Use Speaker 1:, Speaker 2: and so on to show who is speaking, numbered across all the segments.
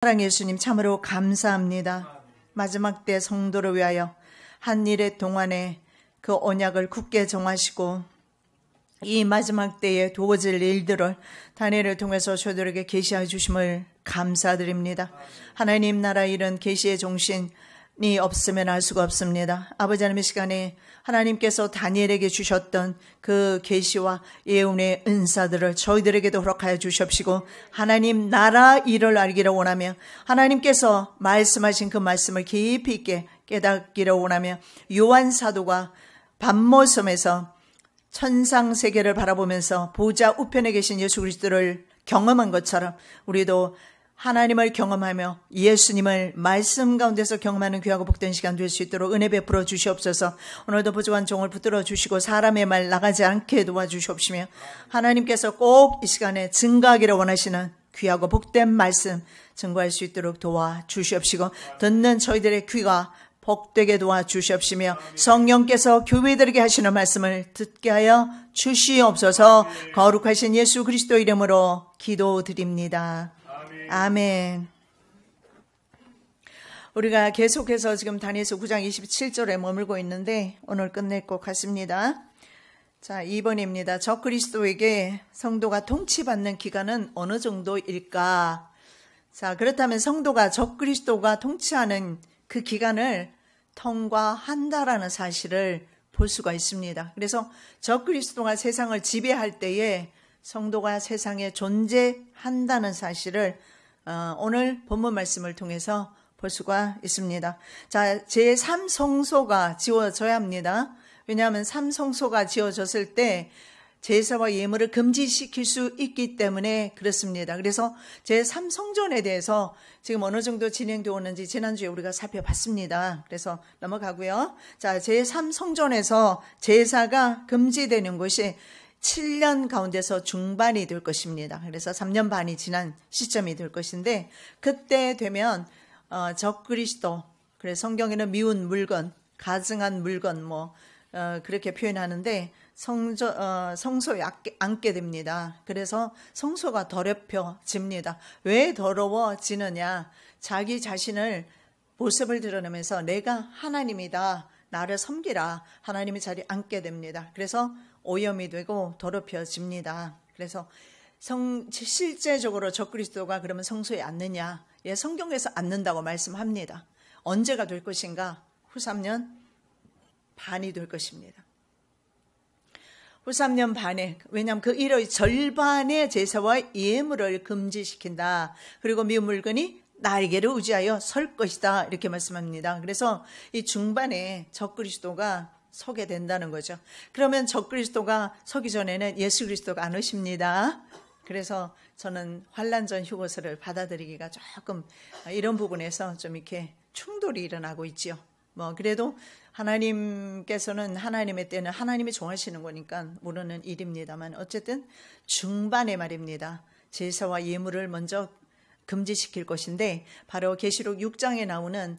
Speaker 1: 사랑의 예수님 참으로 감사합니다. 마지막 때 성도를 위하여 한 일의 동안에 그 언약을 굳게 정하시고 이 마지막 때에 도워질 일들을 다니엘을 통해서 저들에게 계시해 주심을 감사드립니다. 하나님 나라 이런 계시의 정신이 없으면 알 수가 없습니다. 아버지 하나님, 이 시간에 하나님께서 다니엘에게 주셨던 그 계시와 예언의 은사들을 저희들에게도 허락하여 주십시고 하나님 나라 일을 알기를 원하며 하나님께서 말씀하신 그 말씀을 깊이 있게 깨닫기를 원하며 요한 사도가 밤모섬에서 천상세계를 바라보면서 보좌 우편에 계신 예수 그리스도를 경험한 것처럼 우리도 하나님을 경험하며 예수님을 말씀 가운데서 경험하는 귀하고 복된 시간 될 수 있도록 은혜 베풀어 주시옵소서. 오늘도 부족한 종을 붙들어 주시고 사람의 말 나가지 않게 도와주시옵시며 하나님께서 꼭 이 시간에 증거하기를 원하시는 귀하고 복된 말씀 증거할 수 있도록 도와주시옵시고 듣는 저희들의 귀가 복되게 도와주시옵시며 성령께서 교회들에게 하시는 말씀을 듣게 하여 주시옵소서. 거룩하신 예수 그리스도 이름으로 기도드립니다. 아멘. 우리가 계속해서 지금 다니엘서 9장 27절에 머물고 있는데 오늘 끝낼 것 같습니다. 자, 2번입니다. 적그리스도에게 성도가 통치받는 기간은 어느 정도일까? 자, 그렇다면 성도가 적그리스도가 통치하는 그 기간을 통과한다라는 사실을 볼 수가 있습니다. 그래서 적그리스도가 세상을 지배할 때에 성도가 세상에 존재한다는 사실을 오늘 본문 말씀을 통해서 볼 수가 있습니다. 자, 제3성소가 지어져야 합니다. 왜냐하면 3성소가 지어졌을 때 제사와 예물을 금지시킬 수 있기 때문에 그렇습니다. 그래서 제3성전에 대해서 지금 어느 정도 진행되어 오는지 지난주에 우리가 살펴봤습니다. 그래서 넘어가고요. 자, 제3성전에서 제사가 금지되는 것이 7년 가운데서 중반이 될 것입니다. 그래서 3년 반이 지난 시점이 될 것인데 그때 되면 적그리스도, 그래서 성경에는 미운 물건, 가증한 물건 그렇게 표현하는데 성소에 앉게 됩니다. 그래서 성소가 더럽혀집니다. 왜 더러워지느냐? 자기 자신을 모습을 드러내면서 내가 하나님이다, 나를 섬기라, 하나님의 자리에 앉게 됩니다. 그래서 오염이 되고 더럽혀집니다. 그래서 실제적으로 적그리스도가 그러면 성소에 앉느냐? 예, 성경에서 앉는다고 말씀합니다. 언제가 될 것인가? 후 3년 반이 될 것입니다. 후 3년 반에, 왜냐하면 그 일의 절반의 제사와 예물을 금지시킨다. 그리고 미운 물건이 나에게를 의지하여 설 것이다, 이렇게 말씀합니다. 그래서 이 중반에 적그리스도가 서게 된다는 거죠. 그러면 적그리스도가 서기 전에는 예수 그리스도가 안 오십니다. 그래서 저는 환난 전 휴거서를 받아들이기가 조금 이런 부분에서 좀 이렇게 충돌이 일어나고 있지요. 그래도 하나님께서는 하나님의 때는 하나님이 정하시는 거니까 모르는 일입니다만 어쨌든 중반에 말입니다. 제사와 예물을 먼저 금지시킬 것인데 바로 계시록 6장에 나오는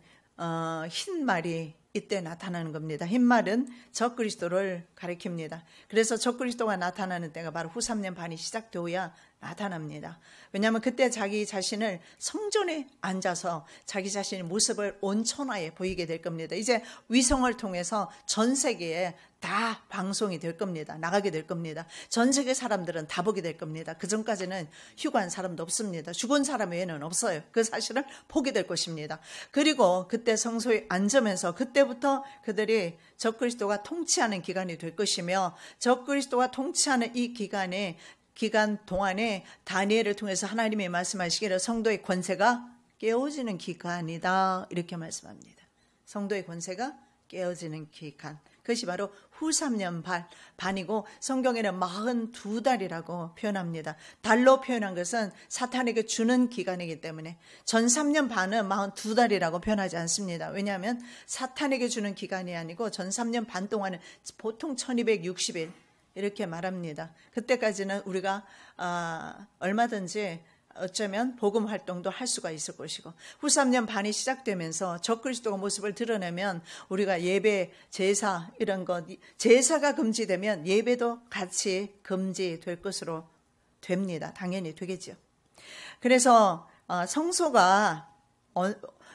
Speaker 1: 흰 말이 이때 나타나는 겁니다. 흰 말은 적그리스도를 가리킵니다. 그래서 적그리스도가 나타나는 때가 바로 후 3년 반이 시작되어야 나타납니다. 왜냐하면 그때 자기 자신을 성전에 앉아서 자기 자신의 모습을 온 천하에 보이게 될 겁니다. 이제 위성을 통해서 전 세계에 다 방송이 될 겁니다. 나가게 될 겁니다. 전 세계 사람들은 다 보게 될 겁니다. 그 전까지는 휴가한 사람도 없습니다. 죽은 사람 외에는 없어요. 그 사실을 보게 될 것입니다. 그리고 그때 성소에 앉으면서 그때부터 그들이 적그리스도가 통치하는 기간이 될 것이며 적그리스도가 통치하는 이 기간 동안에 다니엘을 통해서 하나님이 말씀하시기를 성도의 권세가 깨어지는 기간이다, 이렇게 말씀합니다. 성도의 권세가 깨어지는 기간, 그것이 바로 후 3년 반이고 성경에는 42달이라고 표현합니다. 달로 표현한 것은 사탄에게 주는 기간이기 때문에 전 3년 반은 42달이라고 표현하지 않습니다. 왜냐하면 사탄에게 주는 기간이 아니고 전 3년 반 동안은 보통 1260일 이렇게 말합니다. 그때까지는 우리가 얼마든지 어쩌면 복음 활동도 할 수가 있을 것이고 후 3년 반이 시작되면서 적그리스도가 모습을 드러내면 우리가 예배, 제사 이런 것, 제사가 금지되면 예배도 같이 금지될 것으로 됩니다. 당연히 되겠죠. 그래서 성소가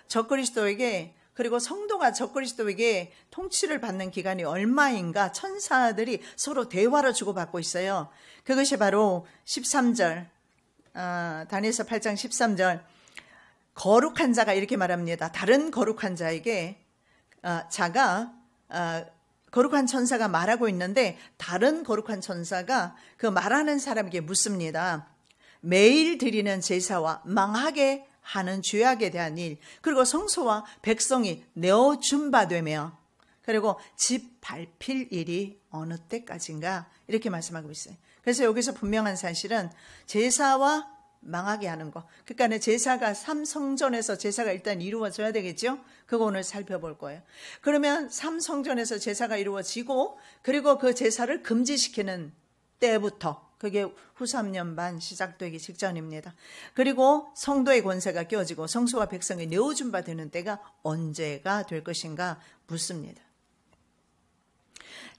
Speaker 1: 적그리스도에게, 그리고 성도가 적그리스도에게 통치를 받는 기간이 얼마인가 천사들이 서로 대화를 주고받고 있어요. 그것이 바로 13절, 다니엘서 8장 13절, 거룩한 자가 이렇게 말합니다. 다른 거룩한 자에게 거룩한 천사가 말하고 있는데, 다른 거룩한 천사가 그 말하는 사람에게 묻습니다. 매일 드리는 제사와 망하게 하는 죄악에 대한 일, 그리고 성소와 백성이 내어준 바 되며, 그리고 집 밟힐 일이 어느 때까지인가, 이렇게 말씀하고 있어요. 그래서 여기서 분명한 사실은 제사와 망하게 하는 거, 그러니까 제사가 삼성전에서 제사가 일단 이루어져야 되겠죠. 그거 오늘 살펴볼 거예요. 그러면 삼성전에서 제사가 이루어지고, 그리고 그 제사를 금지시키는 때부터, 그게 후 3년 반 시작되기 직전입니다. 그리고 성도의 권세가 깨어지고 성소와 백성이 내어준 바 되는 때가 언제가 될 것인가 묻습니다.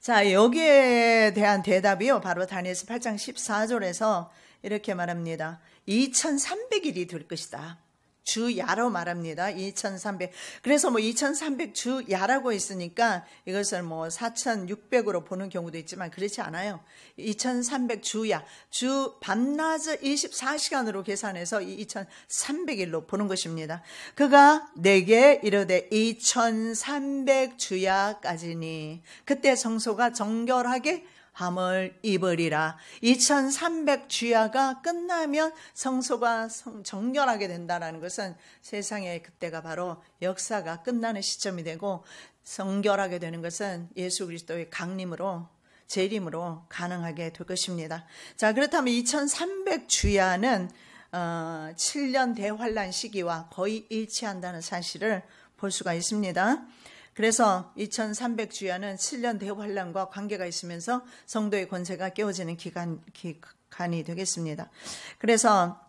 Speaker 1: 자, 여기에 대한 대답이요, 바로 다니엘서 8장 14절에서 이렇게 말합니다. 2300일이 될 것이다. 주야로 말합니다. 2300. 그래서 2300 주야라고 했으니까 이것을 4600으로 보는 경우도 있지만 그렇지 않아요. 2300 주야. 주 밤낮을 24시간으로 계산해서 2300일로 보는 것입니다. 그가 내게 이르되 2300 주야까지니 그때 성소가 정결하게 함을 입으리라. 2300 주야가 끝나면 성소가 정결하게 된다는 것은 세상의 그때가 바로 역사가 끝나는 시점이 되고, 정결하게 되는 것은 예수 그리스도의 강림으로, 재림으로 가능하게 될 것입니다. 자, 그렇다면 2300 주야는 7년 대환란 시기와 거의 일치한다는 사실을 볼 수가 있습니다. 그래서 2300 주야는 7년 대환란과 관계가 있으면서 성도의 권세가 깨어지는 기간이 되겠습니다. 그래서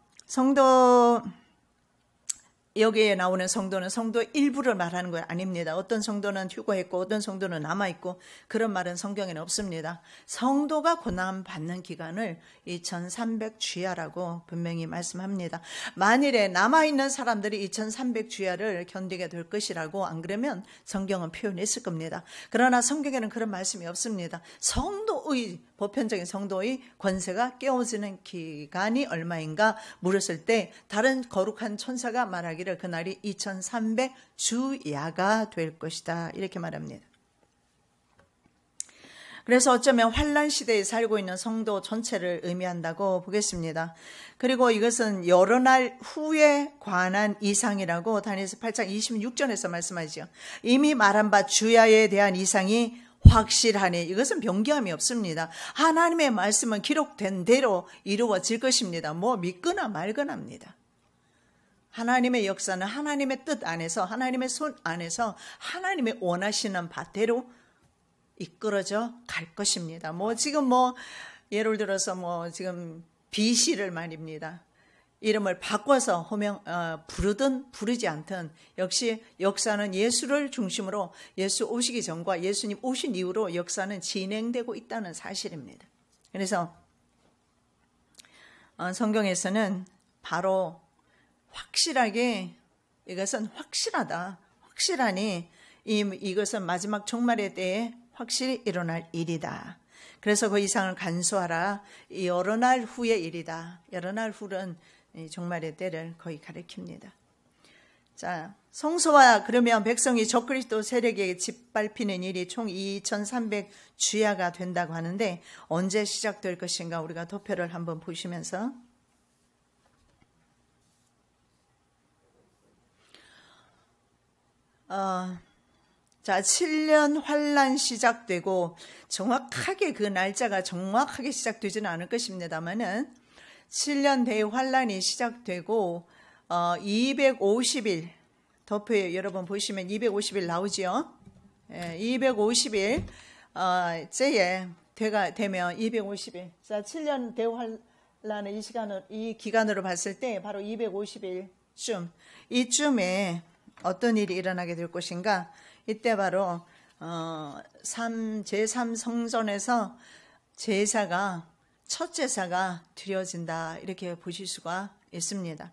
Speaker 1: 여기에 나오는 성도는 성도의 일부를 말하는 건 아닙니다. 어떤 성도는 휴거했고 어떤 성도는 남아있고 그런 말은 성경에는 없습니다. 성도가 고난받는 기간을 2300 주야라고 분명히 말씀합니다. 만일에 남아있는 사람들이 2300 주야를 견디게 될 것이라고 안 그러면 성경은 표현했을 겁니다. 그러나 성경에는 그런 말씀이 없습니다. 보편적인 성도의 권세가 깨어지는 기간이 얼마인가 물었을 때 다른 거룩한 천사가 말하기를 그날이 2300 주야가 될 것이다, 이렇게 말합니다. 그래서 어쩌면 환란 시대에 살고 있는 성도 전체를 의미한다고 보겠습니다. 그리고 이것은 여러 날 후에 관한 이상이라고 다니엘서 8장 26절에서 말씀하죠. 이미 말한 바 주야에 대한 이상이 확실하니 이것은 변경함이 없습니다. 하나님의 말씀은 기록된 대로 이루어질 것입니다. 믿거나 말거나입니다. 하나님의 역사는 하나님의 뜻 안에서, 하나님의 손 안에서 하나님의 원하시는 바대로 이끌어져 갈 것입니다. 지금 예를 들어서 지금 BC를 말입니다. 이름을 바꿔서 부르든 부르지 않든 역시 역사는 예수를 중심으로, 예수 오시기 전과 예수님 오신 이후로 역사는 진행되고 있다는 사실입니다. 그래서 성경에서는 바로 확실하게 이것은 확실하다, 확실하니 이것은 마지막 종말의 때에 확실히 일어날 일이다. 그래서 그 이상을 간수하라. 여러 날 후의 일이다. 여러 날 후는 종말의 때를 거의 가리킵니다. 자, 성소와 그러면 백성이 적그리스도 세력에게 짓밟히는 일이 총 2300 주야가 된다고 하는데 언제 시작될 것인가 우리가 도표를 한번 보시면서 자, 7년 환란 시작되고 정확하게 그 날짜가 정확하게 시작되지는 않을 것입니다만은 7년 대환란이 시작되고 250일, 도표에 여러분 보시면 250일 나오죠. 250일 째에 되면 250일. 자, 7년 대환란의 이 기간으로 봤을 때 바로 250일쯤, 이쯤에 어떤 일이 일어나게 될 것인가? 이때 바로 제3성전에서 첫 제사가 드려진다, 이렇게 보실 수가 있습니다.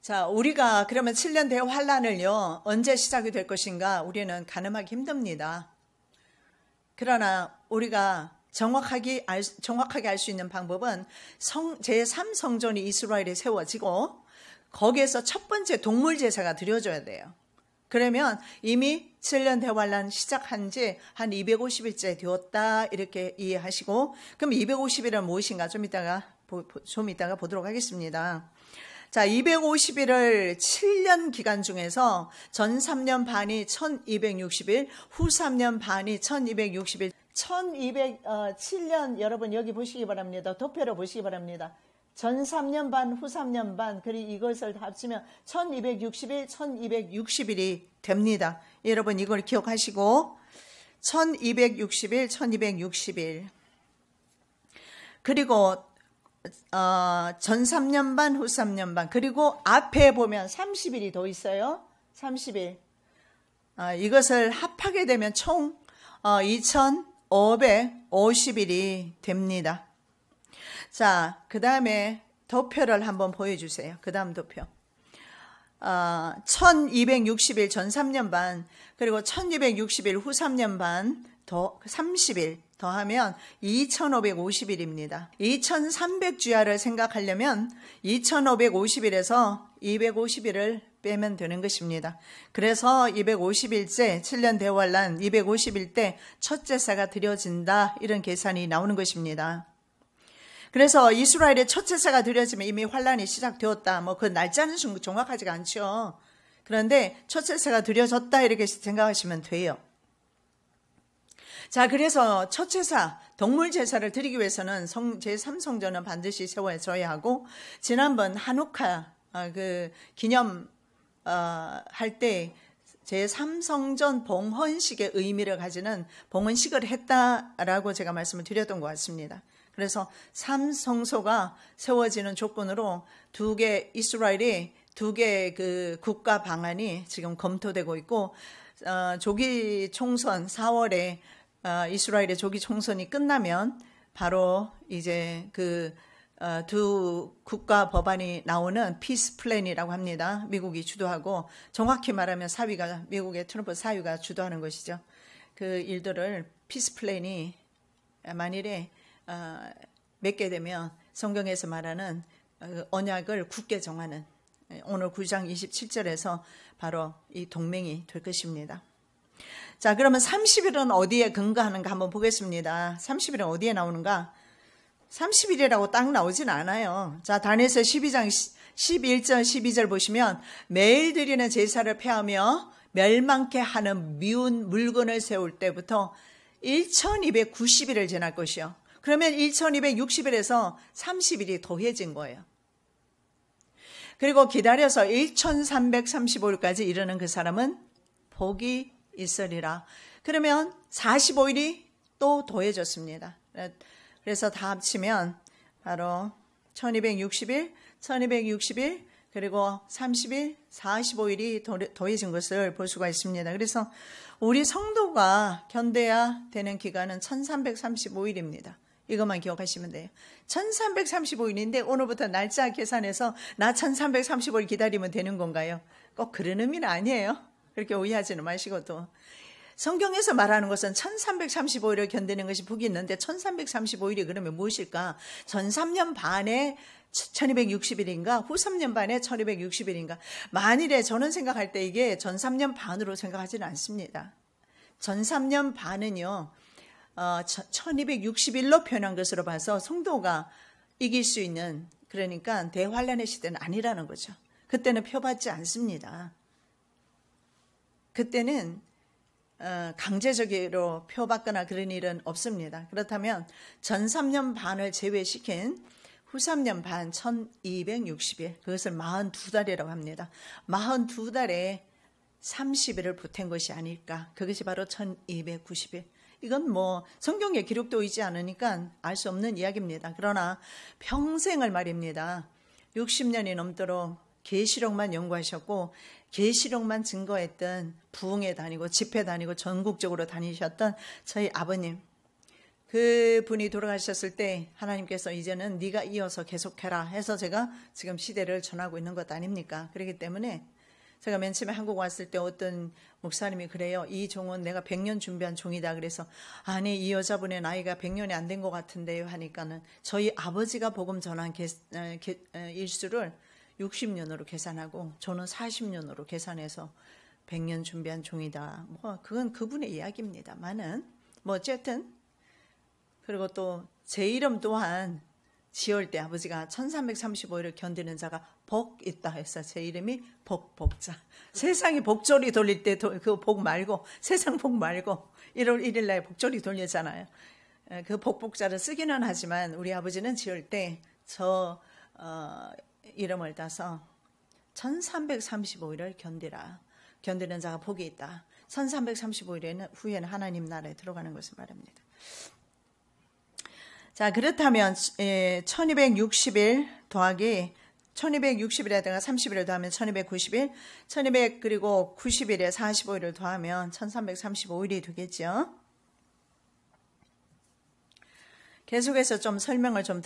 Speaker 1: 자, 우리가 그러면 7년 대환란을요 언제 시작이 될 것인가 우리는 가늠하기 힘듭니다. 그러나 우리가 정확하게 알 수 있는 방법은 제3성전이 이스라엘에 세워지고 거기에서 첫 번째 동물 제사가 드려져야 돼요. 그러면 이미 7년 대환란 시작한 지 한 250일째 되었다 이렇게 이해하시고, 그럼 250일은 무엇인가 좀 이따가 보도록 하겠습니다. 자, 250일을 7년 기간 중에서 전 3년 반이 1260일, 후 3년 반이 1260일, 7년 여러분 여기 보시기 바랍니다. 도표로 보시기 바랍니다. 전 3년 반, 후 3년 반, 그리고 이것을 다 합치면 1260일, 1260일이 됩니다. 여러분 이걸 기억하시고 1260일, 1260일. 그리고 전 3년 반, 후 3년 반. 그리고 앞에 보면 30일이 더 있어요. 30일. 이것을 합하게 되면 총 2550일이 됩니다. 자, 그 다음에 도표를 한번 보여주세요. 그 다음 도표. 1260일 전 3년 반, 그리고 1260일 후 3년 반, 더 30일 더하면 2550일입니다. 2300주야를 생각하려면 2550일에서 250일을 빼면 되는 것입니다. 그래서 250일째 7년 대환란 250일 때 첫 제사가 드려진다, 이런 계산이 나오는 것입니다. 그래서 이스라엘의 첫 제사가 드려지면 이미 환란이 시작되었다, 그 날짜는 정확하지가 않죠. 그런데 첫 제사가 드려졌다 이렇게 생각하시면 돼요. 자, 그래서 첫 제사, 동물 제사를 드리기 위해서는 제3성전은 반드시 세워져야 하고, 지난번 한우카 기념 할 때 제3성전 봉헌식의 의미를 가지는 봉헌식을 했다라고 제가 말씀을 드렸던 것 같습니다. 그래서 3성소가 세워지는 조건으로 이스라엘이 두 개 국가 방안이 지금 검토되고 있고, 조기 총선 4월에 이스라엘의 조기 총선이 끝나면 바로 이제 두 국가 법안이 나오는 피스 플랜이라고 합니다. 미국이 주도하고, 정확히 말하면 미국의 트럼프 사위가 주도하는 것이죠. 그 일들을 피스 플랜이 만일에 맺게 되면 성경에서 말하는 언약을 굳게 정하는, 오늘 9장 27절에서 바로 이 동맹이 될 것입니다. 자, 그러면 30일은 어디에 근거하는가 한번 보겠습니다. 30일은 어디에 나오는가? 30일이라고 딱 나오진 않아요. 자, 다니엘서 12장 11절 12절 보시면, 매일 드리는 제사를 폐하며 멸망케 하는 미운 물건을 세울 때부터 1290일을 지날 것이요. 그러면 1260일에서 30일이 더해진 거예요. 그리고 기다려서 1335일까지 이르는 그 사람은 복이 있으리라. 그러면 45일이 또 더해졌습니다. 그래서 다 합치면 바로 1260일, 1260일, 그리고 30일, 45일이 더해진 것을 볼 수가 있습니다. 그래서 우리 성도가 견뎌야 되는 기간은 1335일입니다. 이것만 기억하시면 돼요. 1335일인데 오늘부터 날짜 계산해서 나 1335일 기다리면 되는 건가요? 꼭 그런 의미는 아니에요. 그렇게 오해하지는 마시고, 또 성경에서 말하는 것은 1335일을 견디는 것이 복이 있는데 1335일이 그러면 무엇일까? 전 3년 반에 1260일인가 후 3년 반에 1260일인가. 만일에 저는 생각할 때 이게 전 3년 반으로 생각하지는 않습니다. 전 3년 반은요 1260일로 표현한 것으로 봐서 성도가 이길 수 있는, 그러니까 대환란의 시대는 아니라는 거죠. 그때는 표받지 않습니다. 그때는 강제적으로 표받거나 그런 일은 없습니다. 그렇다면 전 3년 반을 제외시킨 후 3년 반 1260일, 그것을 42달이라고 합니다. 42달에 30일을 보탠 것이 아닐까. 그것이 바로 1290일. 이건 성경에 기록되어 있지 않으니까 알 수 없는 이야기입니다. 그러나 평생을 말입니다. 60년이 넘도록 계시록만 연구하셨고 계시록만 증거했던 부흥회 다니고 집회 다니고 전국적으로 다니셨던 저희 아버님, 그 분이 돌아가셨을 때 하나님께서 이제는 네가 이어서 계속해라 해서 제가 지금 시대를 전하고 있는 것 아닙니까? 그렇기 때문에 제가 맨 처음에 한국 왔을 때 어떤 목사님이 그래요. 이 종은 내가 100년 준비한 종이다. 그래서 아니 이 여자분의 나이가 100년이 안 된 것 같은데요 하니까는 저희 아버지가 복음 전한 일수를 60년으로 계산하고 저는 40년으로 계산해서 100년 준비한 종이다. 뭐 그건 그분의 이야기입니다만은 뭐 어쨌든 그리고 또 제 이름 또한 지을 때 아버지가 1335일을 견디는 자가 복 있다 해서 제 이름이 복자. 세상이 복조리 돌릴 때 그 복 말고 세상 복 말고 1월 1일 날 복조리 돌리잖아요. 그 복자를 쓰기는 하지만 우리 아버지는 지을 때 저 이름을 따서 1335일을 견디라. 견디는 자가 복이 있다. 1335일 후에는 하나님 나라에 들어가는 것을 말합니다. 자, 그렇다면 1260일 더하기 1260일에다가 30일을 더하면 1290일, 1200 그리고 90일에 45일을 더하면 1335일이 되겠죠. 계속해서 좀 설명을 좀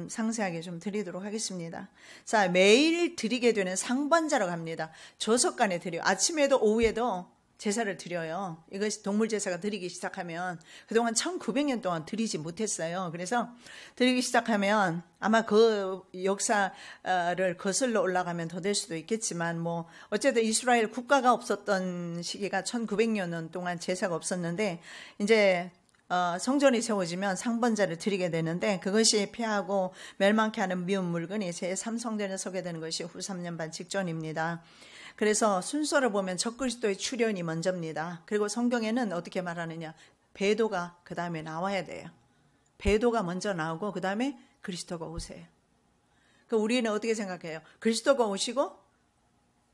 Speaker 1: 상세하게 좀 드리도록 하겠습니다. 자, 매일 드리게 되는 상번자라고 합니다. 조석간에 드려요. 아침에도 오후에도 제사를 드려요. 이것이 동물 제사가 드리기 시작하면 그동안 1900년 동안 드리지 못했어요. 그래서 드리기 시작하면 아마 그 역사를 거슬러 올라가면 더 될 수도 있겠지만 뭐 어쨌든 이스라엘 국가가 없었던 시기가 1900년 동안 제사가 없었는데 이제 성전이 세워지면 상번자를 드리게 되는데 그것이 폐하고 멸망케 하는 미운 물건이 제3성전에 서게 되는 것이 후 3년 반 직전입니다. 그래서 순서를 보면 적그리스도의 출현이 먼저입니다. 그리고 성경에는 어떻게 말하느냐. 배도가 그 다음에 나와야 돼요. 배도가 먼저 나오고 그 다음에 그리스도가 오세요. 우리는 어떻게 생각해요? 그리스도가 오시고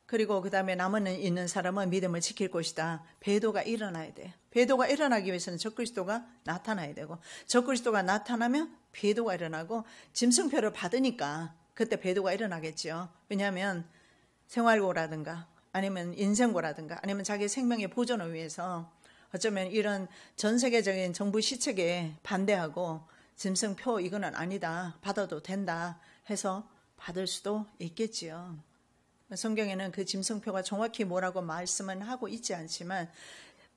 Speaker 1: 그리고 그 다음에 남은 있는 사람은 믿음을 지킬 것이다. 배도가 일어나야 돼요. 배도가 일어나기 위해서는 적그리스도가 나타나야 되고 적그리스도가 나타나면 배도가 일어나고 짐승표를 받으니까 그때 배도가 일어나겠죠. 왜냐하면 생활고라든가 아니면 인생고라든가 아니면 자기 생명의 보존을 위해서 어쩌면 이런 전 세계적인 정부 시책에 반대하고 짐승표 이거는 아니다. 받아도 된다 해서 받을 수도 있겠지요. 성경에는 그 짐승표가 정확히 뭐라고 말씀은 하고 있지 않지만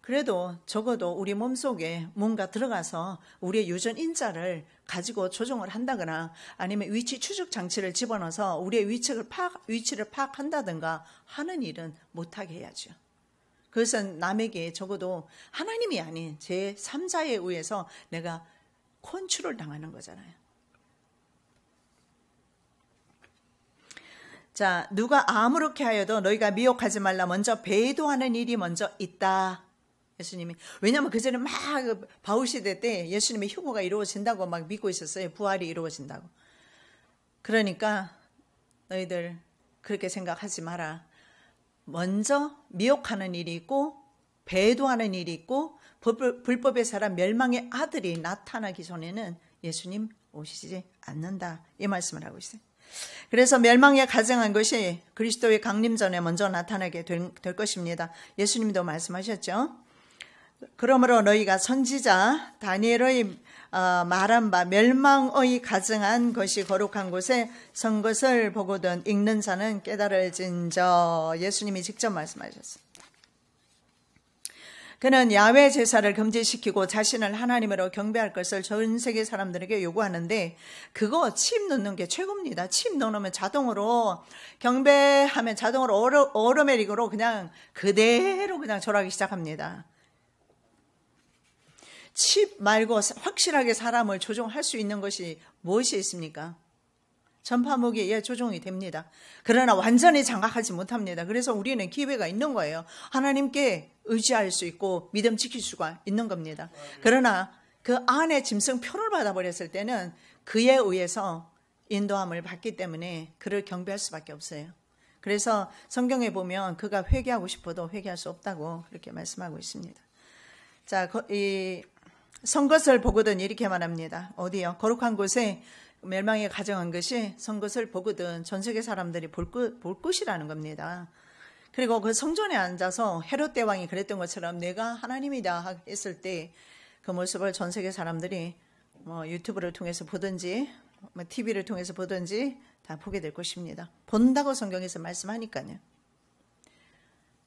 Speaker 1: 그래도 적어도 우리 몸속에 뭔가 들어가서 우리의 유전 인자를 가지고 조종을 한다거나 아니면 위치 추적 장치를 집어넣어서 우리의 위치를 파악한다든가 하는 일은 못하게 해야죠. 그것은 남에게 적어도 하나님이 아닌 제3자에 의해서 내가 컨트롤 당하는 거잖아요. 자, 누가 아무렇게 하여도 너희가 미혹하지 말라. 먼저 배도하는 일이 먼저 있다. 예수님이. 왜냐하면 그전에 막 바울 시대 때 예수님의 휴거가 이루어진다고 막 믿고 있었어요. 부활이 이루어진다고. 그러니까 너희들 그렇게 생각하지 마라. 먼저 미혹하는 일이 있고 배도하는 일이 있고 불법의 사람 멸망의 아들이 나타나기 전에는 예수님 오시지 않는다. 이 말씀을 하고 있어요. 그래서 멸망에 가증한 것이 그리스도의 강림 전에 먼저 나타나게 될 것입니다. 예수님도 말씀하셨죠. 그러므로 너희가 선지자 다니엘의 말한 바 멸망의 가증한 것이 거룩한 곳에 선 것을 보거든 읽는 자는 깨달을진저. 예수님이 직접 말씀하셨습니다. 그는 야훼 제사를 금지시키고 자신을 하나님으로 경배할 것을 전 세계 사람들에게 요구하는데 그거 칩 넣는 게 최고입니다. 칩 넣으면 자동으로 경배하면 자동으로 오토매틱으로 그냥 그대로 그냥 절하기 시작합니다. 칩 말고 확실하게 사람을 조종할 수 있는 것이 무엇이 있습니까? 전파무기에 조종이 됩니다. 그러나 완전히 장악하지 못합니다. 그래서 우리는 기회가 있는 거예요. 하나님께 의지할 수 있고 믿음 지킬 수가 있는 겁니다. 그러나 그 안에 짐승표를 받아버렸을 때는 그에 의해서 인도함을 받기 때문에 그를 경배할 수밖에 없어요. 그래서 성경에 보면 그가 회개하고 싶어도 회개할 수 없다고 그렇게 말씀하고 있습니다. 자, 선 것을 보거든 이렇게 말합니다. 어디요? 거룩한 곳에 멸망에 가정한 것이 선 것을 보거든 전 세계 사람들이 볼 것이라는 겁니다. 그리고 그 성전에 앉아서 헤롯 대왕이 그랬던 것처럼 내가 하나님이다 했을 때 그 모습을 전 세계 사람들이 뭐 유튜브를 통해서 보든지 뭐 TV를 통해서 보든지 다 보게 될 것입니다. 본다고 성경에서 말씀하니까요.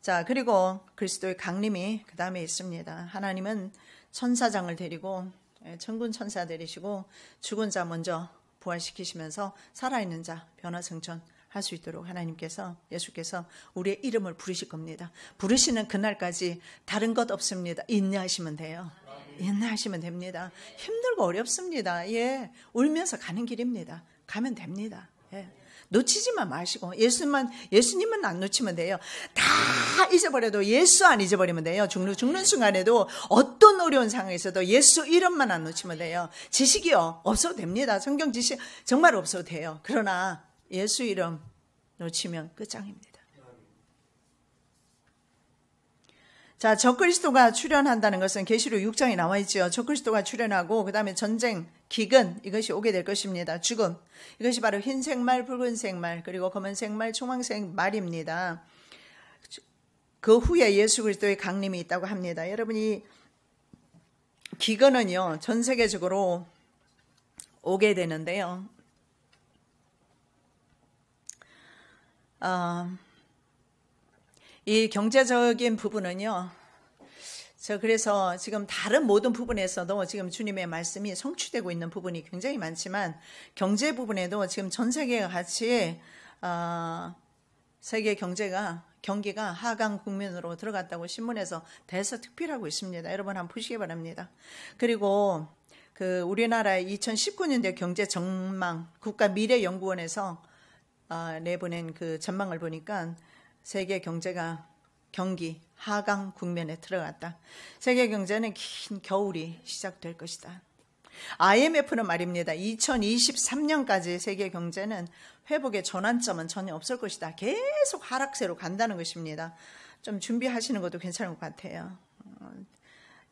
Speaker 1: 자, 그리고 그리스도의 강림이 그 다음에 있습니다. 하나님은 천사장을 데리고 천군 천사 데리시고 죽은 자 먼저 부활시키시면서 살아있는 자 변화성천 할 수 있도록 하나님께서 예수께서 우리의 이름을 부르실 겁니다. 부르시는 그날까지 다른 것 없습니다. 인내하시면 돼요. 인내하시면 됩니다. 힘들고 어렵습니다. 예, 울면서 가는 길입니다. 가면 됩니다. 예. 놓치지만 마시고 예수님만 안 놓치면 돼요. 다 잊어버려도 예수 안 잊어버리면 돼요. 죽는 순간에도 어떤 어려운 상황에서도 예수 이름만 안 놓치면 돼요. 지식이요 없어도 됩니다. 성경 지식 정말 없어도 돼요. 그러나 예수 이름 놓치면 끝장입니다. 자, 적그리스도가 출현한다는 것은 계시록 6장에 나와 있죠. 적그리스도가 출현하고 그 다음에 전쟁, 기근 이것이 오게 될 것입니다. 죽음 이것이 바로 흰색 말, 붉은색 말, 그리고 검은색 말, 청황색 말입니다. 그 후에 예수 그리스도의 강림이 있다고 합니다. 여러분이 기근은요 전 세계적으로 오게 되는데요. 이 경제적인 부분은요, 그래서 지금 다른 모든 부분에서도 지금 주님의 말씀이 성취되고 있는 부분이 굉장히 많지만 경제 부분에도 지금 전 세계가 같이 세계 경기가 하강 국면으로 들어갔다고 신문에서 대서특필하고 있습니다. 여러분 한번 보시기 바랍니다. 그리고 그 우리나라의 2019년대 경제 전망 국가미래연구원에서 내보낸 그 전망을 보니까 세계 경기 하강 국면에 들어갔다. 세계 경제는 긴 겨울이 시작될 것이다. IMF는 말입니다. 2023년까지 세계 경제는 회복의 전환점은 전혀 없을 것이다. 계속 하락세로 간다는 것입니다. 좀 준비하시는 것도 괜찮을 것 같아요.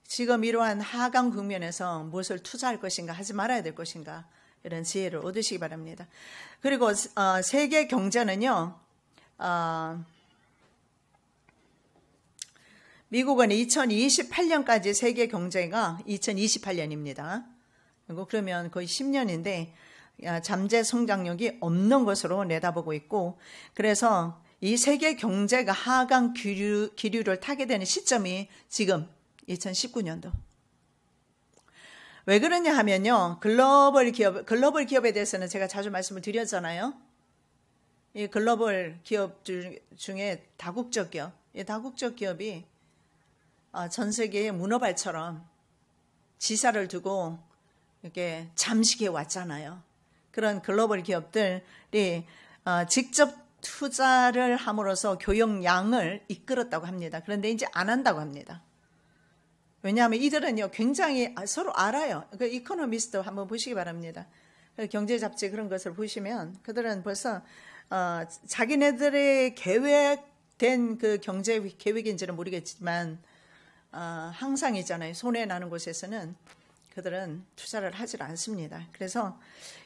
Speaker 1: 지금 이러한 하강 국면에서 무엇을 투자할 것인가 하지 말아야 될 것인가 이런 지혜를 얻으시기 바랍니다. 그리고 세계 경제는요. 미국은 2028년까지 세계 경제가 2028년입니다. 그러면 거의 10년인데 잠재 성장력이 없는 것으로 내다보고 있고, 그래서 이 세계 경제가 하강 기류를 타게 되는 시점이 지금 2019년도. 왜 그러냐 하면요, 글로벌 기업에 대해서는 제가 자주 말씀을 드렸잖아요. 이 글로벌 기업 중에 다국적 기업이 전 세계의 문어발처럼 지사를 두고 이렇게 잠식해 왔잖아요. 그런 글로벌 기업들이 직접 투자를 함으로써 교역량을 이끌었다고 합니다. 그런데 이제 안 한다고 합니다. 왜냐하면 이들은요 굉장히 서로 알아요. 그 이코노미스트 한번 보시기 바랍니다. 경제 잡지 그런 것을 보시면 그들은 벌써 자기네들의 계획된 그 경제 계획인지는 모르겠지만 항상 있잖아요. 손해나는 곳에서는 그들은 투자를 하지 않습니다. 그래서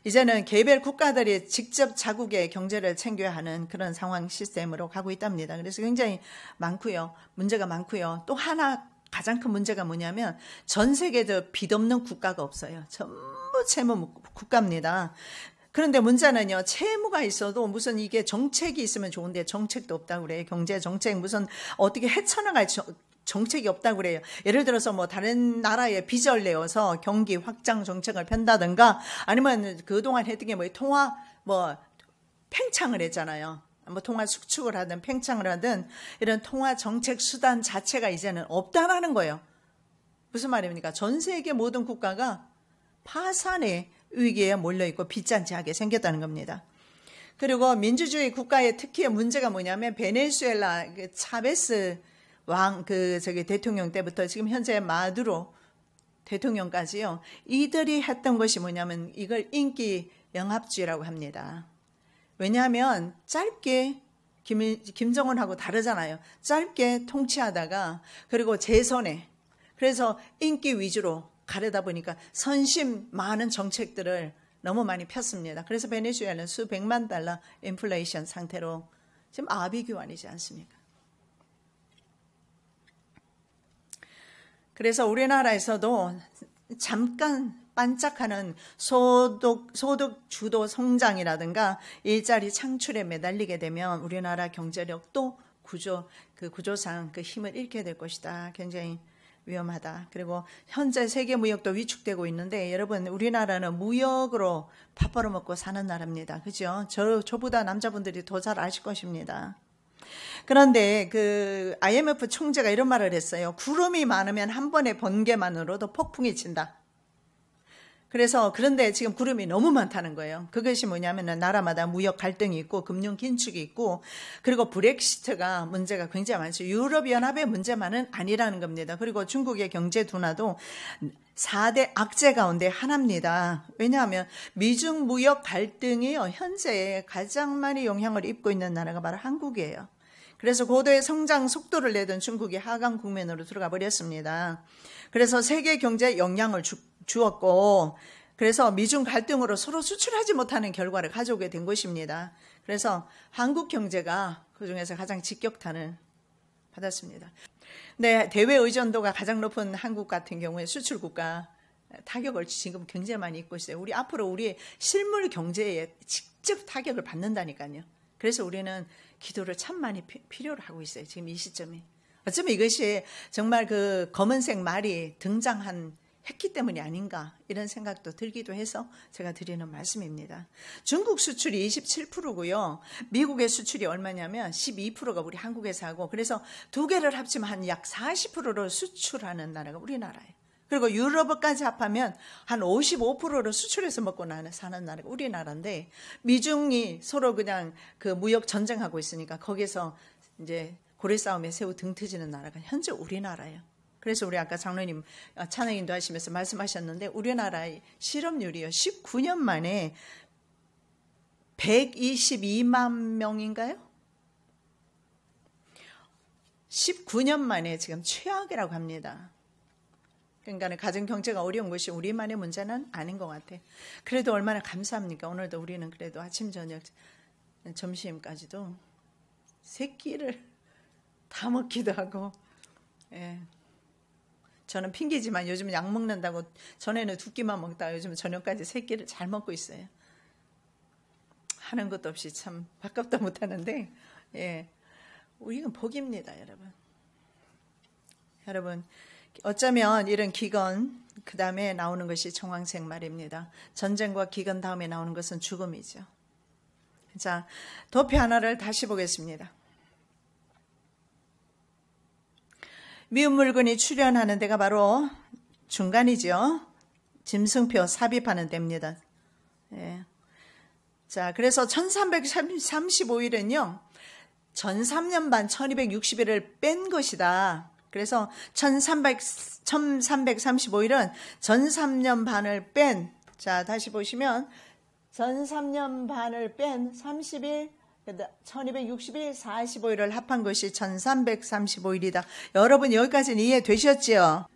Speaker 1: 이제는 개별 국가들이 직접 자국의 경제를 챙겨야 하는 그런 상황 시스템으로 가고 있답니다. 그래서 굉장히 많고요. 문제가 많고요. 또 하나 가장 큰 문제가 뭐냐면 전 세계도 빚 없는 국가가 없어요. 전부 채무 국가입니다. 그런데 문제는요, 채무가 있어도 무슨 이게 정책이 있으면 좋은데 정책도 없다고 그래요. 경제 정책 무슨 어떻게 헤쳐나갈 정책이 없다고 그래요. 예를 들어서 뭐 다른 나라에 빚을 내어서 경기 확장 정책을 편다든가 아니면 그동안 했던 게 뭐 통화 팽창을 했잖아요. 뭐 통화 수축을 하든 팽창을 하든 이런 통화 정책 수단 자체가 이제는 없다라는 거예요. 무슨 말입니까? 전 세계 모든 국가가 파산의 위기에 몰려있고 빚잔치하게 생겼다는 겁니다. 그리고 민주주의 국가의 특히의 문제가 뭐냐면 베네수엘라 차베스 대통령 때부터 지금 현재 마두로 대통령까지요. 이들이 했던 것이 뭐냐면 이걸 인기 영합주의라고 합니다. 왜냐하면 짧게 김정은하고 다르잖아요. 짧게 통치하다가 그리고 재선에 그래서 인기 위주로 가려다 보니까 선심 많은 정책들을 너무 많이 폈습니다. 그래서 베네수엘라는 수백만 달러 인플레이션 상태로 지금 아비규환이지 않습니까? 그래서 우리나라에서도 잠깐 반짝하는 소득 주도 성장이라든가 일자리 창출에 매달리게 되면 우리나라 경제력도 구조상 그 힘을 잃게 될 것이다. 굉장히 위험하다. 그리고 현재 세계 무역도 위축되고 있는데 여러분, 우리나라는 무역으로 밥 벌어먹고 사는 나라입니다. 그죠? 저보다 남자분들이 더 잘 아실 것입니다. 그런데 그 IMF 총재가 이런 말을 했어요. 구름이 많으면 한 번의 번개만으로도 폭풍이 친다. 그런데 지금 구름이 너무 많다는 거예요. 그것이 뭐냐면은 나라마다 무역 갈등이 있고 금융 긴축이 있고, 그리고 브렉시트가 문제가 굉장히 많죠. 유럽연합의 문제만은 아니라는 겁니다. 그리고 중국의 경제 둔화도 4대 악재 가운데 하나입니다. 왜냐하면 미중 무역 갈등이 현재 가장 많이 영향을 입고 있는 나라가 바로 한국이에요. 그래서 고도의 성장 속도를 내던 중국이 하강 국면으로 들어가 버렸습니다. 그래서 세계 경제에 영향을 주었고, 그래서 미중 갈등으로 서로 수출하지 못하는 결과를 가져오게 된 것입니다. 그래서 한국 경제가 그중에서 가장 직격탄을 받았습니다. 네, 대외 의존도가 가장 높은 한국 같은 경우에 수출국가 타격을 지금 굉장히 많이 입고 있어요. 앞으로 우리 실물 경제에 직접 타격을 받는다니까요. 그래서 우리는 기도를 참 많이 필요로 하고 있어요. 지금 이 시점에. 어쩌면 이것이 정말 그 검은색 말이 했기 때문이 아닌가, 이런 생각도 들기도 해서 제가 드리는 말씀입니다. 중국 수출이 27%고요. 미국의 수출이 얼마냐면 12%가 우리 한국에서 하고, 그래서 두 개를 합치면 한 약 40%를 수출하는 나라가 우리나라예요. 그리고 유럽까지 합하면 한 55%를 수출해서 먹고 사는 나라가 우리나라인데, 미중이 서로 그냥 그 무역 전쟁하고 있으니까 거기서 이제 고래 싸움에 새우 등 트지는 나라가 현재 우리나라예요. 그래서 우리 아까 장로님 찬양인도 하시면서 말씀하셨는데, 우리나라의 실업률이요 19년 만에 122만 명인가요? 19년 만에 지금 최악이라고 합니다. 그러니까 가정 경제가 어려운 것이 우리만의 문제는 아닌 것 같아. 그래도 얼마나 감사합니까? 오늘도 우리는 그래도 아침 저녁 점심까지도 세 끼를 다 먹기도 하고, 예. 저는 핑계지만 요즘 약 먹는다고 전에는 2끼만 먹다가 요즘 저녁까지 3끼를 잘 먹고 있어요. 하는 것도 없이 참 밥값도 못하는데, 예, 우리는 복입니다, 여러분. 어쩌면 이런 기근, 그 다음에 나오는 것이 정황색 말입니다. 전쟁과 기근 다음에 나오는 것은 죽음이죠. 자, 도표 하나를 다시 보겠습니다. 미운 물건이 출현하는 데가 바로 중간이죠. 짐승표 삽입하는 데입니다. 예. 자, 그래서 1335일은요, 전 3년 반 1260일을 뺀 것이다. 그래서 1335일은 전 3년 반을 뺀, 자, 다시 보시면 전 3년 반을 뺀 30일, 1260일, 45일을 합한 것이 1335일이다. 여러분, 여기까지는 이해되셨지요?